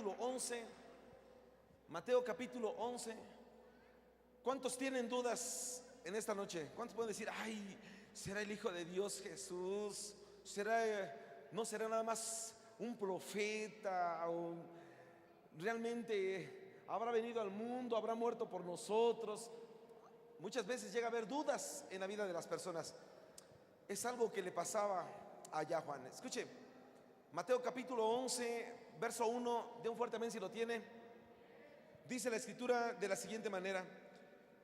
capítulo 11. Mateo capítulo 11. ¿Cuántos tienen dudas en esta noche? ¿Cuántos pueden decir, ay, será el Hijo de Dios Jesús? ¿No será nada más un profeta? ¿O realmente habrá venido al mundo? ¿Habrá muerto por nosotros? Muchas veces llega a haber dudas en la vida de las personas. Es algo que le pasaba allá a Juan. Escuche, Mateo capítulo 11, verso 1, de un fuerte amén si lo tiene. Dice la escritura de la siguiente manera: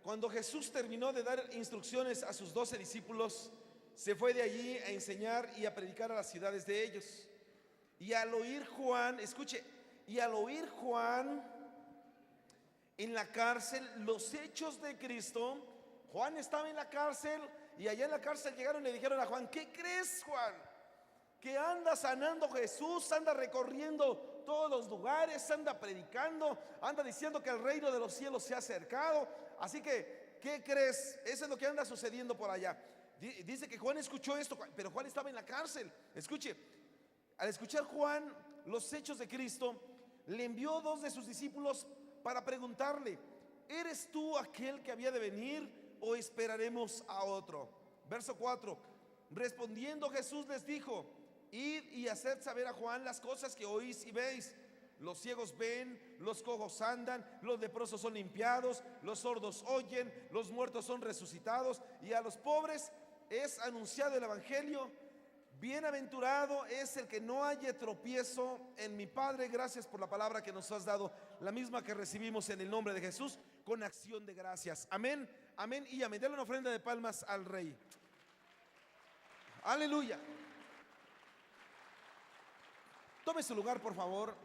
cuando Jesús terminó de dar instrucciones a sus 12 discípulos, se fue de allí a enseñar y a predicar a las ciudades de ellos. Y al oír Juan, escuche, y al oír Juan en la cárcel los hechos de Cristo, Juan estaba en la cárcel y allá en la cárcel llegaron y le dijeron a Juan, ¿qué crees, Juan? Que anda sanando Jesús, anda recorriendo todos los lugares, anda predicando, anda diciendo que el reino de los cielos se ha acercado. Así que, ¿qué crees? Eso es lo que anda sucediendo por allá. Dice que Juan escuchó esto, pero Juan estaba en la cárcel. Escuche, al escuchar Juan los hechos de Cristo, le envió 2 de sus discípulos para preguntarle, ¿eres tú aquel que había de venir o esperaremos a otro? Verso 4, respondiendo Jesús les dijo, id y haced saber a Juan las cosas que oís y veis. Los ciegos ven, los cojos andan, los leprosos son limpiados, los sordos oyen, los muertos son resucitados, y a los pobres es anunciado el evangelio. Bienaventurado es el que no haya tropiezo en mi Padre. Gracias por la palabra que nos has dado, la misma que recibimos en el nombre de Jesús, con acción de gracias. Amén, amén y amén. Dale una ofrenda de palmas al Rey. Aleluya. Tome su lugar, por favor.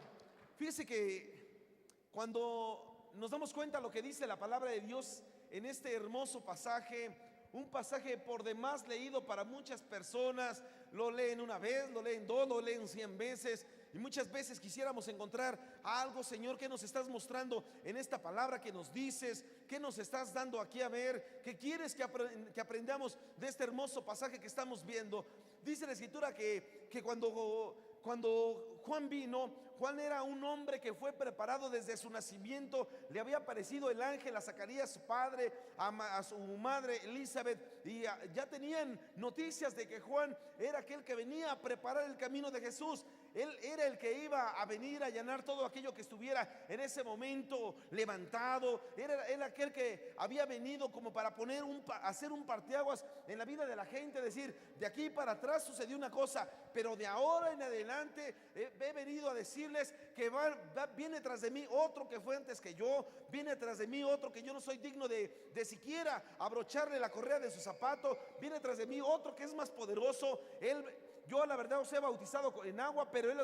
Fíjese que cuando nos damos cuenta de lo que dice la palabra de Dios en este hermoso pasaje, un pasaje por demás leído para muchas personas, lo leen una vez, lo leen 2, lo leen 100 veces, y muchas veces quisiéramos encontrar algo, Señor, que nos estás mostrando en esta palabra que nos dices, que nos estás dando aquí a ver, que quieres que aprendamos de este hermoso pasaje que estamos viendo. Dice la escritura que cuando Juan vino, Juan era un hombre que fue preparado desde su nacimiento. Le había aparecido el ángel a Zacarías, su padre, a su madre Elizabeth, y ya tenían noticias de que Juan era aquel que venía a preparar el camino de Jesús. Él era el que iba a venir a llenar todo aquello que estuviera en ese momento levantado. Era él aquel que había venido como para hacer un parteaguas en la vida de la gente, decir, de aquí para atrás sucedió una cosa, pero de ahora en adelante he venido a decirles que viene tras de mí otro que fue antes que yo, viene tras de mí otro que yo no soy digno de siquiera abrocharle la correa de su zapato, viene tras de mí otro que es más poderoso. Yo la verdad os he bautizado en agua, pero Él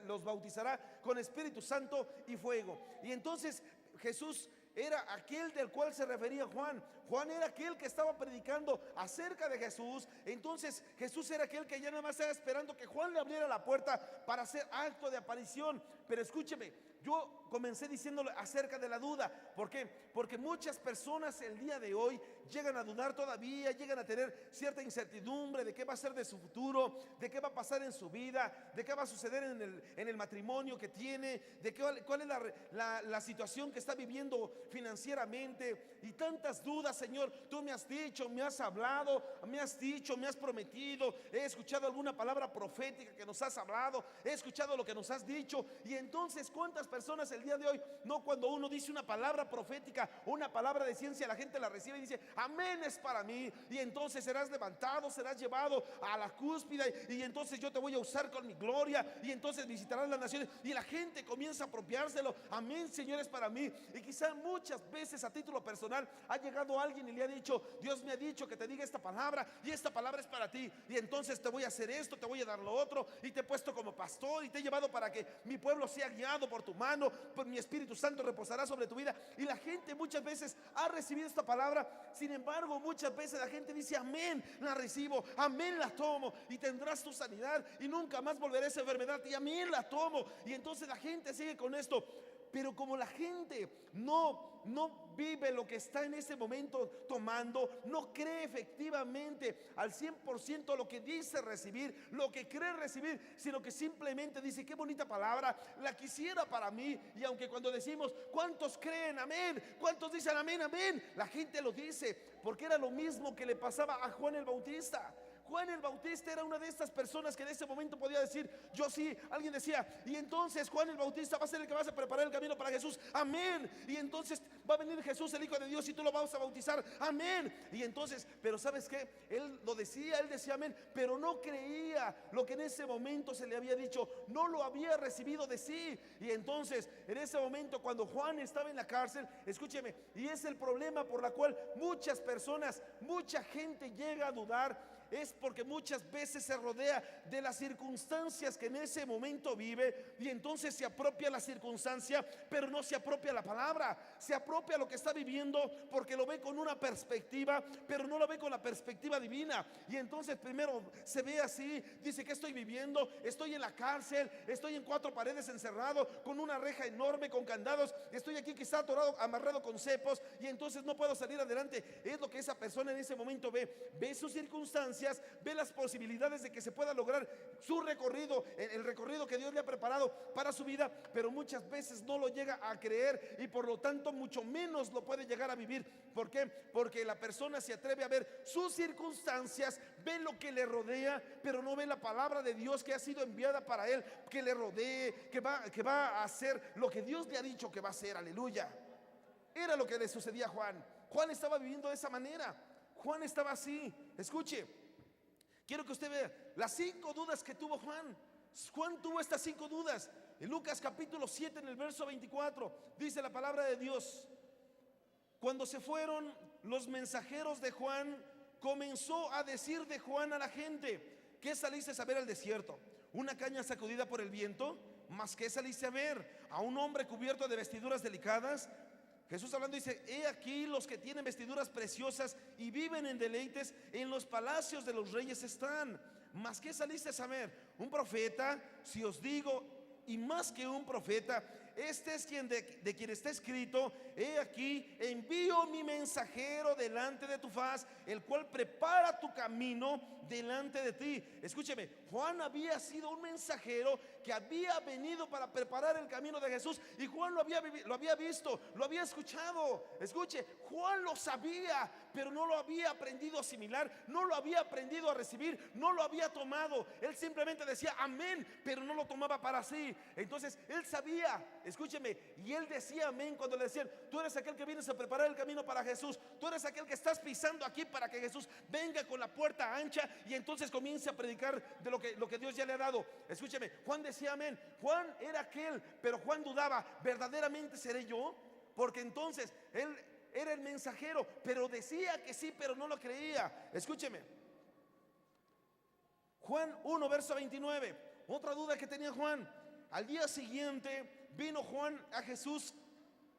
los bautizará con Espíritu Santo y fuego. Y entonces Jesús era aquel del cual se refería Juan. Juan era aquel que estaba predicando acerca de Jesús. Entonces Jesús era aquel que ya nada más estaba esperando que Juan le abriera la puerta para hacer acto de aparición. Pero escúcheme, yo comencé diciéndole acerca de la duda. ¿Por qué? Porque muchas personas el día de hoy llegan a dudar todavía, llegan a tener cierta incertidumbre de qué va a ser de su futuro, de qué va a pasar en su vida, de qué va a suceder en el matrimonio que tiene, de cuál es la situación que está viviendo financieramente, y tantas dudas. Señor, tú me has dicho, me has hablado, me has dicho, me has prometido, he escuchado alguna palabra profética que nos has hablado, he escuchado lo que nos has dicho. Y entonces, ¿cuántas personas el día de hoy, no, cuando uno dice una palabra profética, una palabra de ciencia, la gente la recibe y dice, amén, es para mí, y entonces serás levantado, serás llevado a la cúspide, y entonces yo te voy a usar con mi gloria, y entonces visitarás las naciones, y la gente comienza a apropiárselo. Amén, Señor, es para mí. Y quizá muchas veces a título personal ha llegado alguien y le ha dicho, Dios me ha dicho que te diga esta palabra, y esta palabra es para ti, y entonces te voy a hacer esto, te voy a dar lo otro, y te he puesto como pastor, y te he llevado para que mi pueblo sea guiado por tu mano, por mi Espíritu Santo reposará sobre tu vida. Y la gente muchas veces ha recibido esta palabra. Sin embargo, muchas veces la gente dice, amén, la recibo, amén, la tomo, y tendrás tu sanidad, y nunca más volverá esa enfermedad, y amén, la tomo. Y entonces la gente sigue con esto. Pero como la gente no vive lo que está en ese momento tomando, no cree efectivamente al 100% lo que dice recibir, lo que cree recibir, sino que simplemente dice: qué bonita palabra, la quisiera para mí. Y aunque cuando decimos ¿cuántos creen? Amén. ¿Cuántos dicen amén? Amén. La gente lo dice porque era lo mismo que le pasaba a Juan el Bautista. Juan el Bautista era una de estas personas que en ese momento podía decir: yo sí. Alguien decía: y entonces Juan el Bautista va a ser el que va a preparar el camino para Jesús. Amén. Y entonces va a venir Jesús, el Hijo de Dios, y tú lo vas a bautizar. Amén. Y entonces, pero ¿sabes qué? Él lo decía, él decía amén, pero no creía lo que en ese momento se le había dicho. No lo había recibido de sí. Y entonces, en ese momento, cuando Juan estaba en la cárcel, escúcheme, y es el problema por la cual muchas personas, mucha gente llega a dudar, es porque muchas veces se rodea de las circunstancias que en ese momento vive, y entonces se apropia la circunstancia, pero no se apropia la palabra. Se apropia lo que está viviendo porque lo ve con una perspectiva, pero no lo ve con la perspectiva divina. Y entonces primero se ve así, dice: ¿qué estoy viviendo? Estoy en la cárcel, estoy en 4 paredes encerrado, con una reja enorme, con candados, estoy aquí quizá atorado, amarrado con cepos, y entonces no puedo salir adelante. Es lo que esa persona en ese momento ve sus circunstancias, ve las posibilidades de que se pueda lograr su recorrido, el recorrido que Dios le ha preparado para su vida, pero muchas veces no lo llega a creer, y por lo tanto mucho menos lo puede llegar a vivir. ¿Por qué? Porque la persona se atreve a ver sus circunstancias, ve lo que le rodea, pero no ve la palabra de Dios que ha sido enviada para él, que le rodee, que va a hacer lo que Dios le ha dicho que va a hacer. Aleluya. Era lo que le sucedía a Juan. Juan estaba viviendo de esa manera. Juan estaba así. Escuche, quiero que usted vea las 5 dudas que tuvo Juan. Juan tuvo estas 5 dudas. En Lucas capítulo 7, en el verso 24, dice la palabra de Dios: cuando se fueron los mensajeros de Juan, comenzó a decir de Juan a la gente: ¿qué saliste a ver al desierto? ¿Una caña sacudida por el viento? ¿Mas qué saliste a ver? ¿A un hombre cubierto de vestiduras delicadas? Jesús hablando dice: he aquí los que tienen vestiduras preciosas y viven en deleites, en los palacios de los reyes están. ¿Mas qué saliste a saber? ¿Un profeta? Si os digo, y más que un profeta, este es quien de quien está escrito: he aquí, envío mi mensajero delante de tu faz, el cual prepara tu camino delante de ti. Escúcheme, Juan había sido un mensajero que había venido para preparar el camino de Jesús, y Juan lo había visto, lo había escuchado. Escuche, Juan lo sabía, pero no lo había aprendido a asimilar, no lo había aprendido a recibir, no lo había tomado. Él simplemente decía amén, pero no lo tomaba para sí. Entonces él sabía, escúcheme, y él decía amén cuando le decían: tú eres aquel que vienes a preparar el camino para Jesús, tú eres aquel que estás pisando aquí para que Jesús venga con la puerta ancha y entonces comience a predicar de lo que Dios ya le ha dado. Escúcheme, Juan decía amén. Juan era aquel, pero Juan dudaba: ¿verdaderamente seré yo? Porque entonces él era el mensajero, pero decía que sí, pero no lo creía. Escúcheme, Juan 1 verso 29, otra duda que tenía Juan. Al día siguiente vino Juan a Jesús,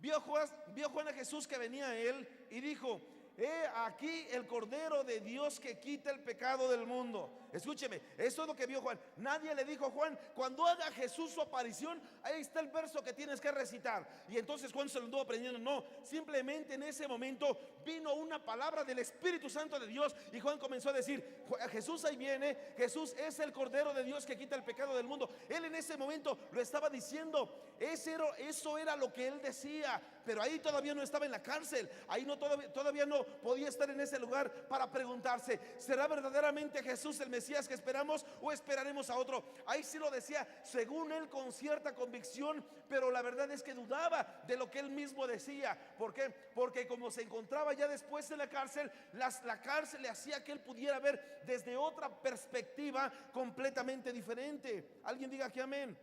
vio Juan a Jesús que venía a él, y dijo: he aquí el Cordero de Dios que quita el pecado del mundo. Escúcheme, eso es lo que vio Juan. Nadie le dijo a Juan: cuando haga Jesús su aparición, ahí está el verso que tienes que recitar. Y entonces Juan se lo anduvo aprendiendo. No, simplemente en ese momento vino una palabra del Espíritu Santo de Dios, y Juan comenzó a decir: Jesús ahí viene, Jesús es el Cordero de Dios que quita el pecado del mundo. Él en ese momento lo estaba diciendo. Eso era lo que él decía, pero ahí todavía no estaba en la cárcel. Ahí todavía no podía estar en ese lugar para preguntarse: ¿será verdaderamente Jesús el Mesías que esperamos, o esperaremos a otro? Ahí sí lo decía según él, con cierta convicción, pero la verdad es que dudaba de lo que él mismo decía. ¿Por qué? Porque como se encontraba ya después en la cárcel, la cárcel le hacía que él pudiera ver desde otra perspectiva completamente diferente. Alguien diga aquí amén.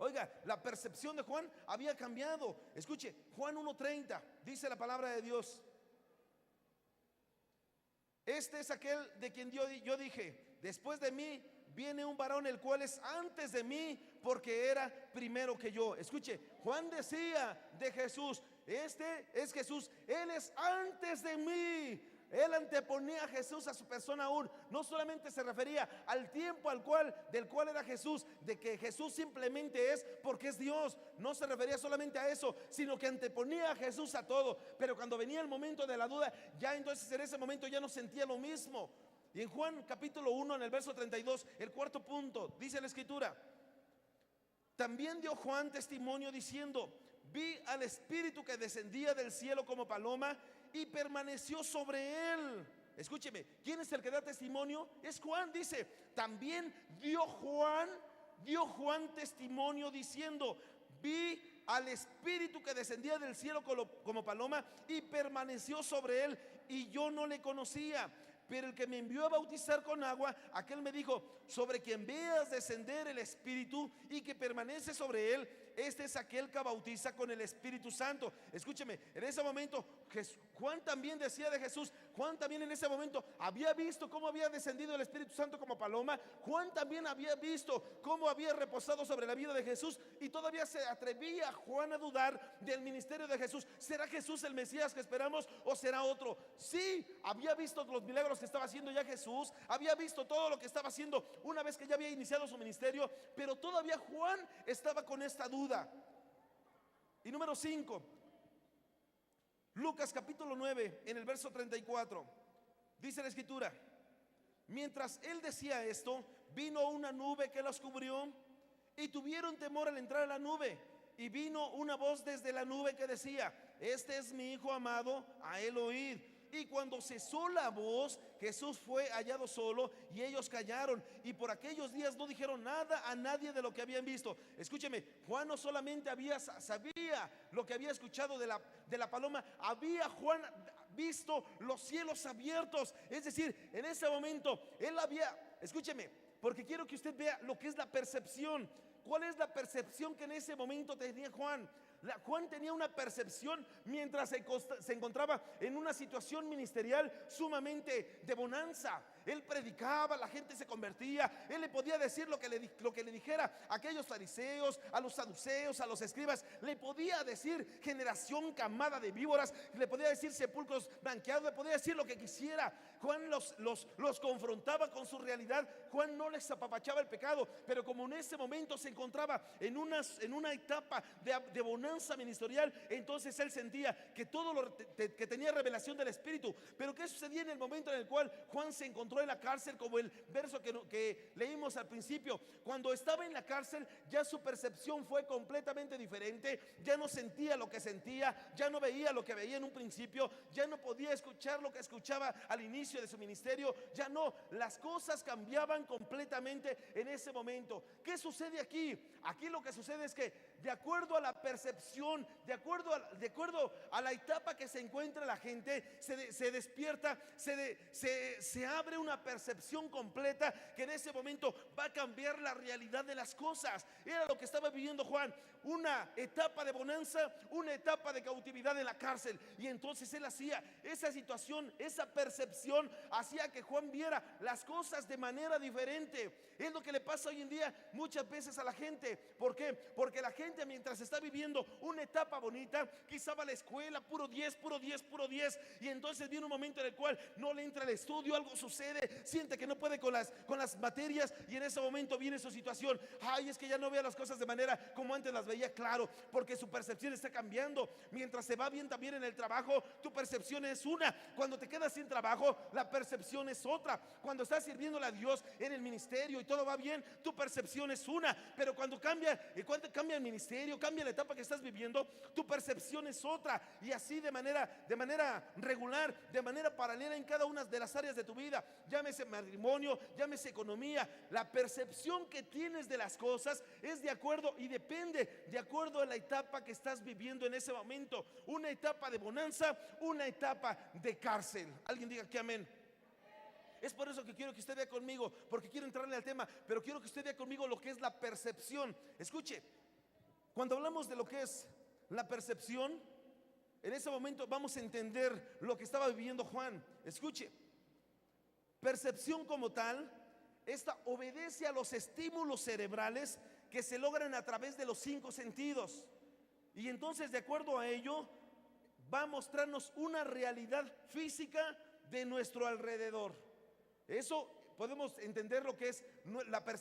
Oiga, la percepción de Juan había cambiado. Escuche, Juan 1:30 dice la palabra de Dios: este es aquel de quien yo dije: después de mí viene un varón, el cual es antes de mí, porque era primero que yo. Escuche, Juan decía de Jesús: este es Jesús, él es antes de mí. Él anteponía a Jesús a su persona aún. No solamente se refería al tiempo del cual era Jesús, de que Jesús simplemente es porque es Dios. No se refería solamente a eso, sino que anteponía a Jesús a todo. Pero cuando venía el momento de la duda, ya entonces en ese momento ya no sentía lo mismo. Y en Juan capítulo 1, en el verso 32, el cuarto punto, dice la escritura: también dio Juan testimonio diciendo: vi al Espíritu que descendía del cielo como paloma y permaneció sobre él. Escúcheme, ¿quién es el que da testimonio? Es Juan. Dice, también dio Juan testimonio diciendo: vi al Espíritu que descendía del cielo como paloma y permaneció sobre él, y yo no le conocía. Pero el que me envió a bautizar con agua, aquel me dijo: sobre quien veas descender el Espíritu y que permanece sobre él, este es aquel que bautiza con el Espíritu Santo. Escúcheme, en ese momento Juan también decía de Jesús. Juan también en ese momento había visto cómo había descendido el Espíritu Santo como paloma. Juan también había visto cómo había reposado sobre la vida de Jesús, y todavía se atrevía Juan a dudar del ministerio de Jesús. ¿Será Jesús el Mesías que esperamos o será otro? Sí, había visto los milagros que estaba haciendo ya Jesús, había visto todo lo que estaba haciendo una vez que ya había iniciado su ministerio, pero todavía Juan estaba con esta duda. Y número 5, Lucas capítulo 9, en el verso 34, dice la escritura: mientras él decía esto, vino una nube que los cubrió, y tuvieron temor al entrar a la nube. Y vino una voz desde la nube que decía: este es mi hijo amado, a él oíd. Y cuando cesó la voz, Jesús fue hallado solo, y ellos callaron, y por aquellos días no dijeron nada a nadie de lo que habían visto. Escúcheme, Juan no solamente sabía lo que había escuchado de la paloma, había Juan visto los cielos abiertos. Es decir, en ese momento él había, escúcheme, porque quiero que usted vea lo que es la percepción. ¿Cuál es la percepción que en ese momento tenía Juan? Juan tenía una percepción mientras se encontraba en una situación ministerial sumamente de bonanza. Él predicaba, la gente se convertía. Él le podía decir lo que le dijera a aquellos fariseos, a los saduceos, a los escribas. Le podía decir generación camada de víboras, le podía decir sepulcros blanqueados, le podía decir lo que quisiera. Juan los confrontaba con su realidad. Juan no les apapachaba el pecado, pero como en ese momento se encontraba en una etapa de bonanza ministerial, entonces él sentía que todo que tenía revelación del Espíritu. Pero ¿qué sucedía en el momento en el cual Juan se encontró en la cárcel? Como el verso que leímos al principio, cuando estaba en la cárcel, ya su percepción fue completamente diferente. Ya no sentía lo que sentía, ya no veía lo que veía en un principio, ya no podía escuchar lo que escuchaba al inicio de su ministerio. Ya no, las cosas cambiaban completamente en ese momento. ¿Qué sucede aquí? Aquí lo que sucede es que, de acuerdo a la percepción, de acuerdo a la etapa que se encuentra la gente, se despierta, se abre una percepción completa que en ese momento va a cambiar la realidad de las cosas. Era lo que estaba viviendo Juan: una etapa de bonanza, una etapa de cautividad en la cárcel. Y entonces él hacía esa situación, esa percepción hacía que Juan viera las cosas de manera diferente. Es lo que le pasa hoy en día muchas veces a la gente. ¿Por qué? Porque la gente, mientras está viviendo una etapa bonita, quizá va a la escuela, puro 10, puro 10, puro 10, y entonces viene un momento en el cual no le entra el estudio, algo sucede, siente que no puede con las materias, y en ese momento viene su situación: ay, es que ya no veo las cosas de manera como antes las veía. Claro, porque su percepción está cambiando. Mientras se va bien también en el trabajo, tu percepción es una. Cuando te quedas sin trabajo, la percepción es otra. Cuando estás sirviéndole a Dios en el ministerio y todo va bien, tu percepción es una. Pero cuando cambia el ministerio, cambia la etapa que estás viviendo, tu percepción es otra. Y así de manera regular, de manera paralela en cada una de las áreas de tu vida. Llámese matrimonio, llámese economía. La percepción que tienes de las cosas es de acuerdo y depende de acuerdo a la etapa que estás viviendo en ese momento. Una etapa de bonanza, una etapa de cárcel. Alguien diga que amén. Es por eso que quiero que usted vea conmigo, porque quiero entrarle al tema, pero quiero que usted vea conmigo lo que es la percepción. Escuche, cuando hablamos de lo que es la percepción, en ese momento vamos a entender lo que estaba viviendo Juan. Escuche, percepción como tal, esta obedece a los estímulos cerebrales que se logran a través de los 5 sentidos. Y entonces, de acuerdo a ello, va a mostrarnos una realidad física de nuestro alrededor. Eso podemos entender lo que es la percepción